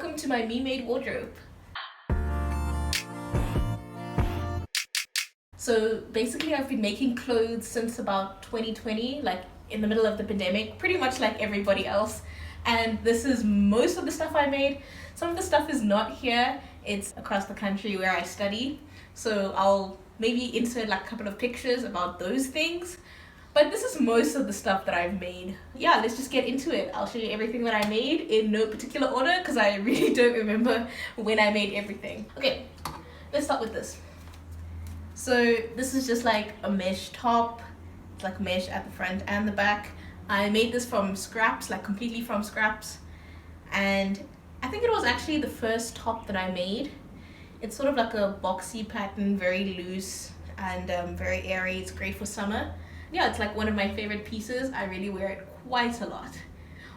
welcome to my me-made wardrobe. So basically I've been making clothes since about 2020, like in the middle of the pandemic, pretty much like everybody else. And this is most of the stuff I made. Some of the stuff is not here, it's across the country where I study. So I'll maybe insert like a couple of pictures about those things. But this is most of the stuff that I've made. Yeah, let's just get into it. I'll show you everything that I made in no particular order because I really don't remember when I made everything. Okay, let's start with this. So this is just like a mesh top. It's like mesh at the front and the back. I made this from scraps, like completely from scraps. And I think it was actually the first top that I made. It's sort of like a boxy pattern, very loose and very airy. It's great for summer. Yeah, it's like one of my favorite pieces. I really wear it quite a lot.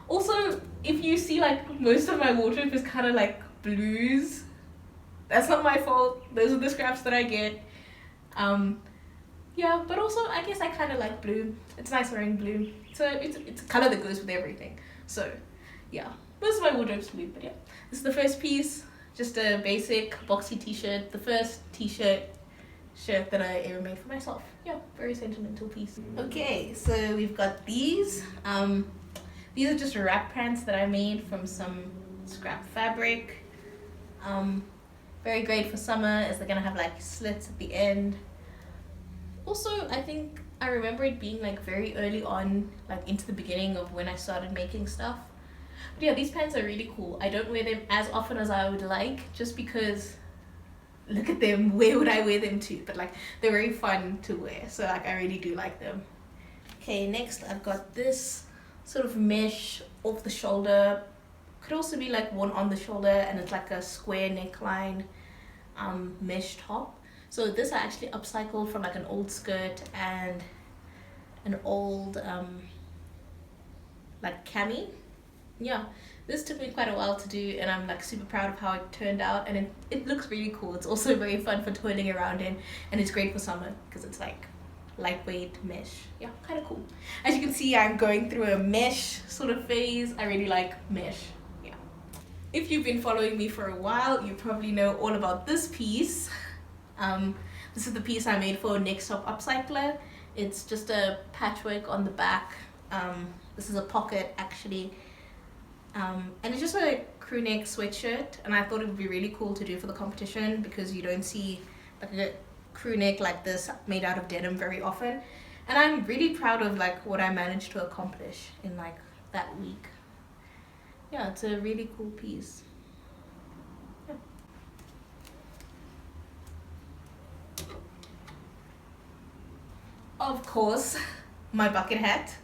Also, if you see like most of my wardrobe is kind of like blues, that's not my fault. Those are the scraps that I get. Yeah, but also I guess I kind of like blue. It's nice wearing blue. So it's a color that goes with everything. So yeah, most of my wardrobe's blue, but yeah. This is the first piece, just a basic boxy t-shirt. The first shirt that I ever made for myself. Yeah, very sentimental piece. Okay, so we've got these. These are just wrap pants that I made from some scrap fabric. Very great for summer as they're gonna have like slits at the end. Also, I think I remember it being like very early on, like into the beginning of when I started making stuff. But yeah, these pants are really cool. I don't wear them as often as I would like, just because look at them, where would I wear them to? But like, they're very fun to wear, so like I really do like them. Okay, next I've got this sort of mesh off the shoulder. Could also be like one on the shoulder, and it's like a square neckline mesh top. So this I actually upcycled from like an old skirt and an old like cami. Yeah, this took me quite a while to do, and I'm like super proud of how it turned out, and it looks really cool. It's also very fun for toiling around in, and it's great for summer because it's like lightweight mesh. Yeah, kind of cool. As you can see, I'm going through a mesh sort of phase. I really like mesh. Yeah. If you've been following me for a while, you probably know all about this piece. This is the piece I made for Next Top Upcycler. It's just a patchwork on the back. This is a pocket actually. And it's just a crew neck sweatshirt, and I thought it would be really cool to do for the competition because you don't see like a crew neck like this made out of denim very often. And I'm really proud of like what I managed to accomplish in like that week. Yeah, it's a really cool piece. Yeah. Of course, my bucket hat.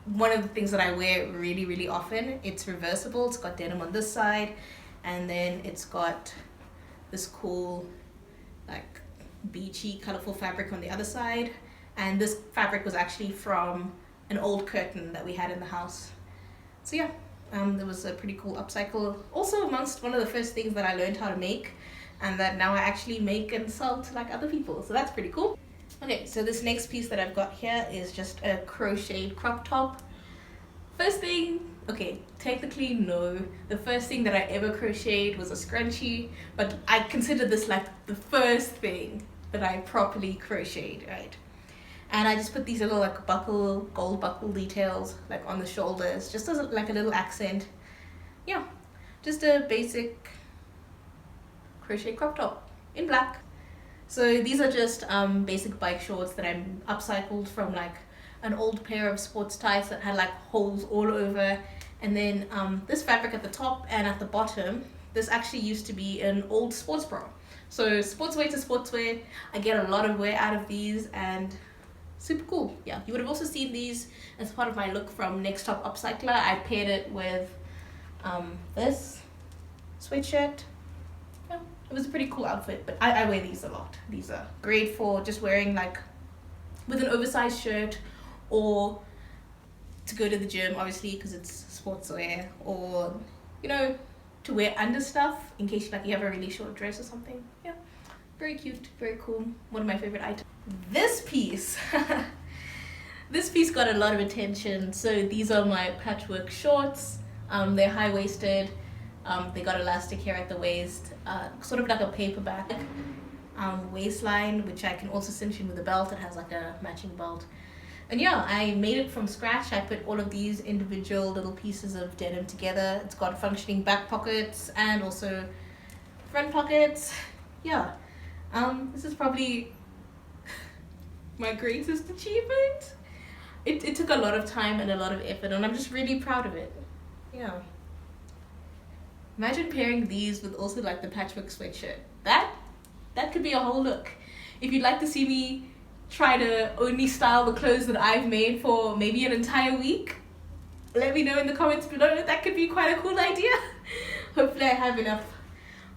One of the things that I wear really often. It's reversible. It's got denim on this side, and then it's got this cool like beachy colorful fabric on the other side. And this fabric was actually from an old curtain that we had in the house. So yeah, there was a pretty cool upcycle. Also amongst one of the first things that I learned how to make, and that now I actually make and sell to like other people. So that's pretty cool. Okay, so this next piece that I've got here is just a crocheted crop top. First thing, okay, technically no. The first thing that I ever crocheted was a scrunchie, but I consider this like the first thing that I properly crocheted, right? And I just put these little like gold buckle details like on the shoulders, just as like a little accent. Yeah, just a basic crochet crop top in black. So these are just basic bike shorts that I upcycled from like an old pair of sports tights that had like holes all over. And then this fabric at the top and at the bottom, this actually used to be an old sports bra. So sportswear to sportswear, I get a lot of wear out of these, and super cool. Yeah, you would have also seen these as part of my look from Next Top Upcycler. I paired it with this sweatshirt. It was a pretty cool outfit, but I wear these a lot. These are great for just wearing like with an oversized shirt, or to go to the gym, obviously, because it's sportswear, or you know, to wear under stuff in case like you have a really short dress or something. Yeah, very cute, very cool. One of my favorite items. This piece, this piece got a lot of attention. So these are my patchwork shorts. They're high-waisted. They got elastic here at the waist, sort of like a paperback waistline, which I can also cinch in with a belt. It has like a matching belt. And yeah, I made it from scratch. I put all of these individual little pieces of denim together. It's got functioning back pockets and also front pockets. Yeah, this is probably my greatest achievement. It took a lot of time and a lot of effort, and I'm just really proud of it. Yeah. Imagine pairing these with also like the patchwork sweatshirt. That could be a whole look. If you'd like to see me try to only style the clothes that I've made for maybe an entire week, let me know in the comments below. That could be quite a cool idea. Hopefully I have enough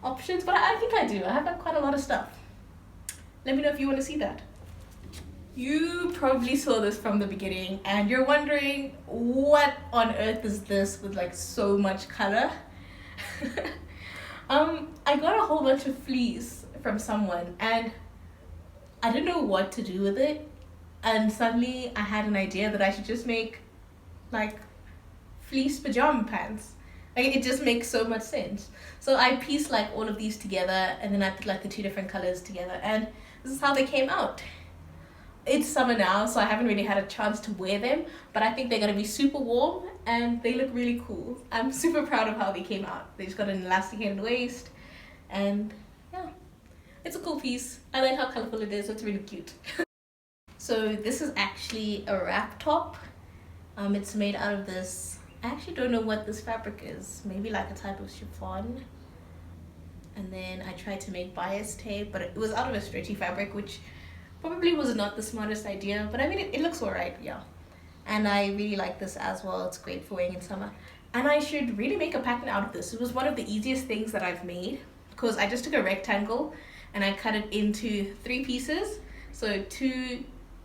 options, but I think I do. I have like quite a lot of stuff. Let me know if you want to see that. You probably saw this from the beginning and you're wondering what on earth is this with like so much color. I got a whole bunch of fleece from someone and I didn't know what to do with it, and suddenly I had an idea that I should just make like fleece pajama pants. Like, it just makes so much sense. So I pieced like all of these together, and then I put like the two different colors together, and this is how they came out. It's summer now, so I haven't really had a chance to wear them, but I think they're gonna be super warm and they look really cool. I'm super proud of how they came out. They just got an elasticated waist, and yeah, it's a cool piece. I like how colorful it is. It's really cute. So this is actually a wrap top. It's made out of this, I actually don't know what this fabric is. Maybe like a type of chiffon. And then I tried to make bias tape, but it was out of a stretchy fabric, which probably was not the smartest idea, but I mean, it looks alright, yeah. And I really like this as well. It's great for wearing in summer. And I should really make a pattern out of this. It was one of the easiest things that I've made, because I just took a rectangle and I cut it into 3 pieces. So 2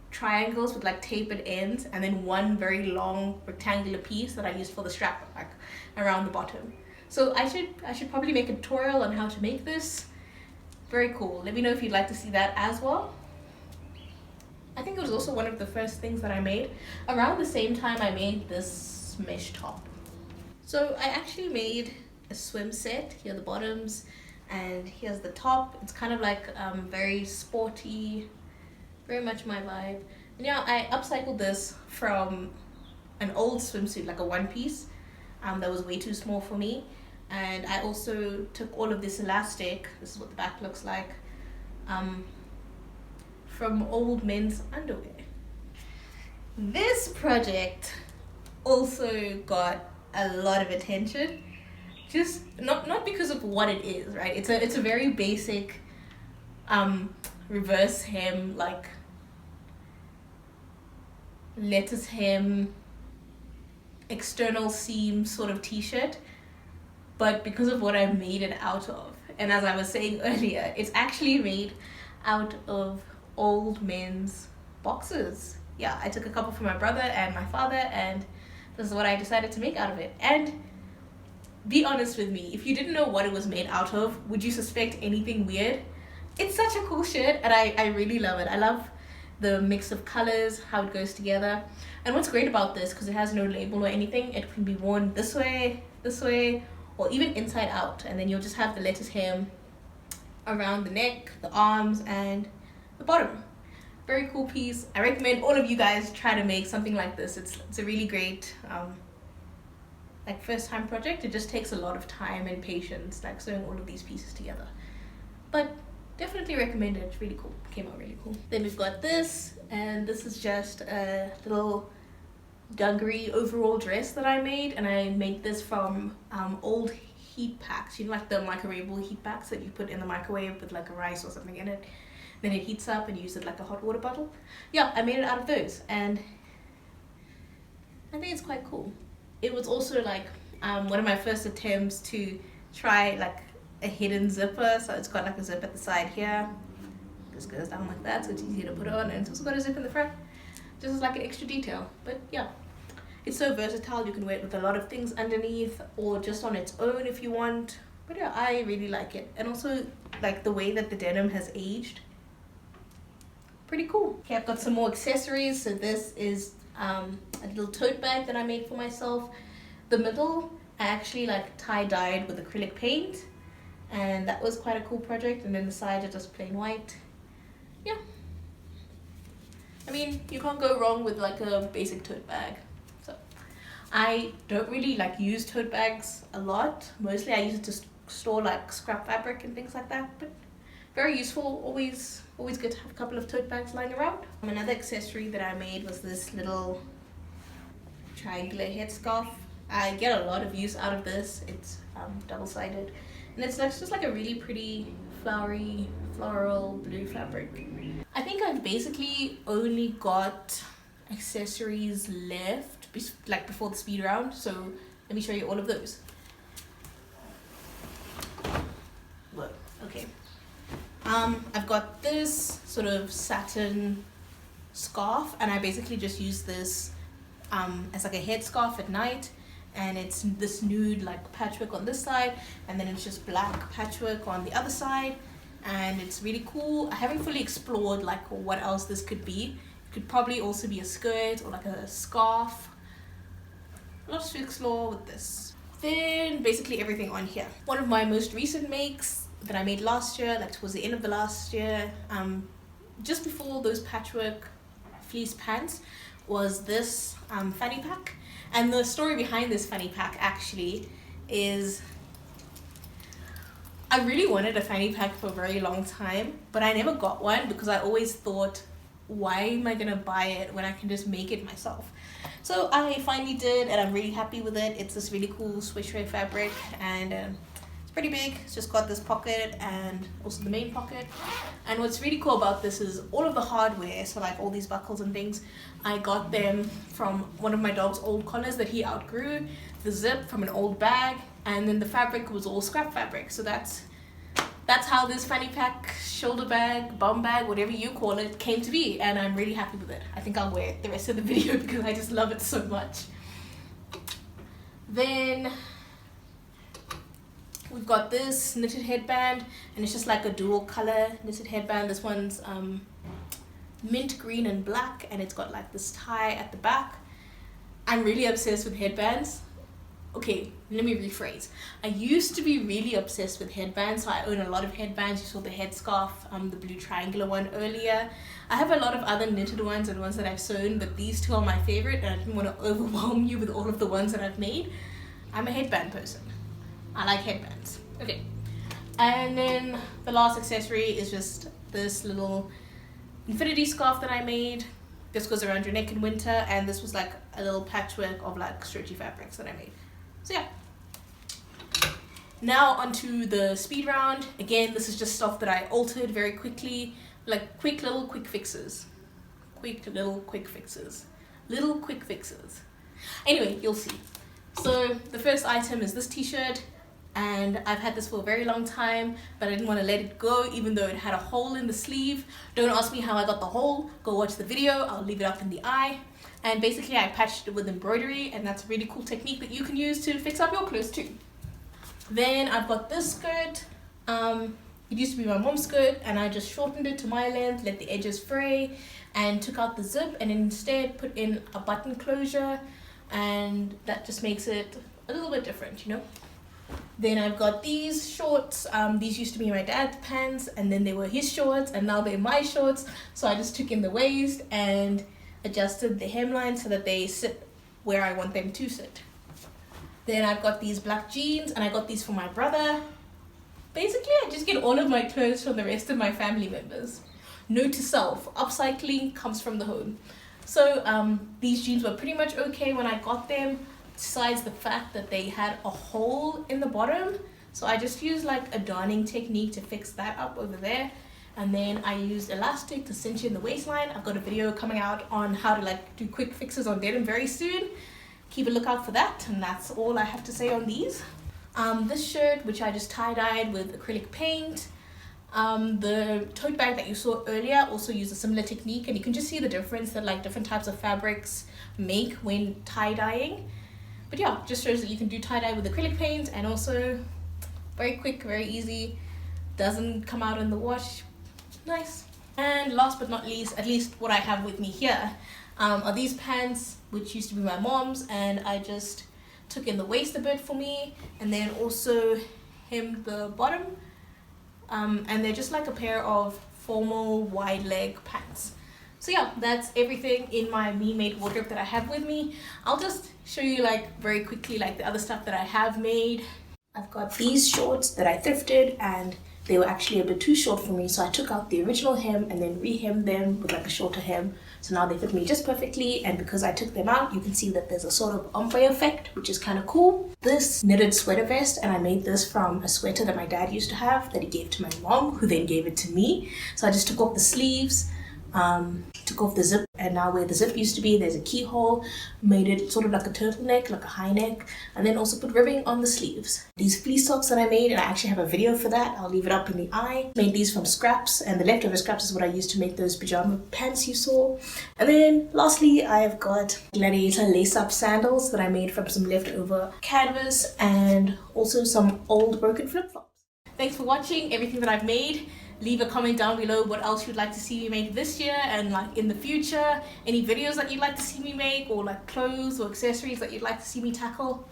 triangles with like tapered ends, and then 1 very long rectangular piece that I used for the strap back around the bottom. So I should probably make a tutorial on how to make this. Very cool. Let me know if you'd like to see that as well. I think it was also one of the first things that I made. Around the same time I made this mesh top. So I actually made a swim set. Here are the bottoms and here's the top. It's kind of like very sporty, very much my vibe. And yeah, I upcycled this from an old swimsuit, like a one piece that was way too small for me. And I also took all of this elastic, this is what the back looks like, from old men's underwear. This project also got a lot of attention, just not because of what it is, right? It's a very basic reverse hem, like lettuce hem, external seam sort of t-shirt, but because of what I made it out of. And as I was saying earlier, it's actually made out of old men's boxes. Yeah, I took a couple from my brother and my father, and this is what I decided to make out of it. And be honest with me, if you didn't know what it was made out of, would you suspect anything weird? It's such a cool shirt, and I really love it. I love the mix of colors, how it goes together. And what's great about this, because it has no label or anything, it can be worn this way, or even inside out, and then you'll just have the lettuce hem around the neck, the arms, and the bottom. Very cool piece. I recommend all of you guys try to make something like this. It's a really great like first time project. It just takes a lot of time and patience, like sewing all of these pieces together, but definitely recommend it. It's really cool. It came out really cool. Then we've got this, and this is just a little dungaree overall dress that I made, and I made this from old heat packs, you know, like the microwavable heat packs that you put in the microwave with like a rice or something in it, then it heats up and you use it like a hot water bottle. Yeah, I made it out of those, and I think it's quite cool. It was also like one of my first attempts to try like a hidden zipper, so it's got like a zip at the side here, just goes down like that, so it's easier to put on, and it's also got a zip in the front, just as like an extra detail. But yeah, it's so versatile. You can wear it with a lot of things underneath, or just on its own if you want. But yeah, I really like it, and also like the way that the denim has aged, pretty cool. Okay, I've got some more accessories. So this is a little tote bag that I made for myself. The middle I actually like tie-dyed with acrylic paint, and that was quite a cool project. And then the sides are just plain white. Yeah, I mean, you can't go wrong with like a basic tote bag. So I don't really like use tote bags a lot. Mostly I use it to store like scrap fabric and things like that, but very useful. Always good to have a couple of tote bags lying around. Another accessory that I made was this little triangular headscarf. I get a lot of use out of this. It's double-sided, and it's like, just like a really pretty flowery floral blue fabric. I think I've basically only got accessories left like before the speed round, so let me show you all of those. Look, okay. I've got this sort of satin scarf, and I basically just use this as like a headscarf at night, and it's this nude like patchwork on this side, and then it's just black patchwork on the other side, and it's really cool. I haven't fully explored like what else this could be. It could probably also be a skirt or like a scarf. Lots to explore with this. Then basically everything on here. One of my most recent makes that I made last year, like towards the end of the last year, just before those patchwork fleece pants, was this fanny pack. And the story behind this fanny pack actually is I really wanted a fanny pack for a very long time, but I never got one because I always thought, why am I gonna buy it when I can just make it myself? So I finally did, and I'm really happy with it. It's this really cool swish ray fabric, and it's pretty big. It's just got this pocket and also the main pocket. And what's really cool about this is all of the hardware, so like all these buckles and things, I got them from one of my dog's old collars that he outgrew, the zip from an old bag, and then the fabric was all scrap fabric. So that's how this fanny pack, shoulder bag, bum bag, whatever you call it, came to be, and I'm really happy with it. I think I'll wear it the rest of the video because I just love it so much. Then we've got this knitted headband, and it's just like a dual color knitted headband. This one's mint green and black, and it's got like this tie at the back. I'm really obsessed with headbands. Okay, let me rephrase. I used to be really obsessed with headbands, so I own a lot of headbands. You saw the headscarf, the blue triangular one earlier. I have a lot of other knitted ones and ones that I've sewn, but these two are my favorite, and I didn't want to overwhelm you with all of the ones that I've made. I'm a headband person. I like headbands. Okay, and then the last accessory is just this little infinity scarf that I made. This goes around your neck in winter, and this was like a little patchwork of like stretchy fabrics that I made. So yeah. Now onto the speed round. Again, this is just stuff that I altered very quickly, like quick fixes. Little quick fixes. Anyway, you'll see. So the first item is this t-shirt, and I've had this for a very long time, but I didn't want to let it go even though it had a hole in the sleeve. Don't ask me how I got the hole, go watch the video, I'll leave it up in the eye. And basically I patched it with embroidery, and that's a really cool technique that you can use to fix up your clothes too. Then I've got this skirt. It used to be my mom's skirt, and I just shortened it to my length, let the edges fray, and took out the zip, and instead put in a button closure, and that just makes it a little bit different, you know. Then I've got these shorts. These used to be my dad's pants, and then they were his shorts, and now they're my shorts. So I just took in the waist and adjusted the hemline so that they sit where I want them to sit. Then I've got these black jeans, and I got these for my brother. Basically, I just get all of my clothes from the rest of my family members. Note to self, upcycling comes from the home. So these jeans were pretty much okay when I got them, besides the fact that they had a hole in the bottom. So I just used like a darning technique to fix that up over there. And then I used elastic to cinch in the waistline. I've got a video coming out on how to like do quick fixes on denim very soon. Keep a lookout for that, and that's all I have to say on these. This shirt, which I just tie-dyed with acrylic paint. The tote bag that you saw earlier also used a similar technique, and you can just see the difference that like different types of fabrics make when tie-dyeing. But yeah, just shows that you can do tie-dye with acrylic paint, and also very quick, very easy, doesn't come out in the wash. Nice. And last but not least, at least what I have with me here, are these pants, which used to be my mom's, and I just took in the waist a bit for me, and then also hemmed the bottom. And they're just like a pair of formal wide leg pants. So yeah, that's everything in my me-made wardrobe that I have with me. I'll just show you like very quickly like the other stuff that I have made. I've got these shorts that I thrifted, and they were actually a bit too short for me, so I took out the original hem and then re-hemmed them with like a shorter hem. So now they fit me just perfectly, and because I took them out, you can see that there's a sort of ombre effect, which is kind of cool. This knitted sweater vest, and I made this from a sweater that my dad used to have that he gave to my mom, who then gave it to me. So I just took off the sleeves, took off the zip, and now where the zip used to be, there's a keyhole. Made it sort of like a turtleneck, like a high neck, and then also put ribbing on the sleeves. These fleece socks that I made, and I actually have a video for that, I'll leave it up in the eye. Made these from scraps, and the leftover scraps is what I used to make those pajama pants you saw. And then lastly, I've got gladiator lace-up sandals that I made from some leftover canvas, and also some old broken flip-flops. Thanks for watching everything that I've made. Leave a comment down below what else you'd like to see me make this year and like in the future. Any videos that you'd like to see me make, or like clothes or accessories that you'd like to see me tackle.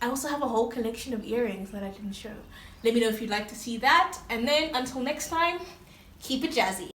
I also have a whole collection of earrings that I didn't show. Let me know if you'd like to see that. And then until next time, keep it jazzy.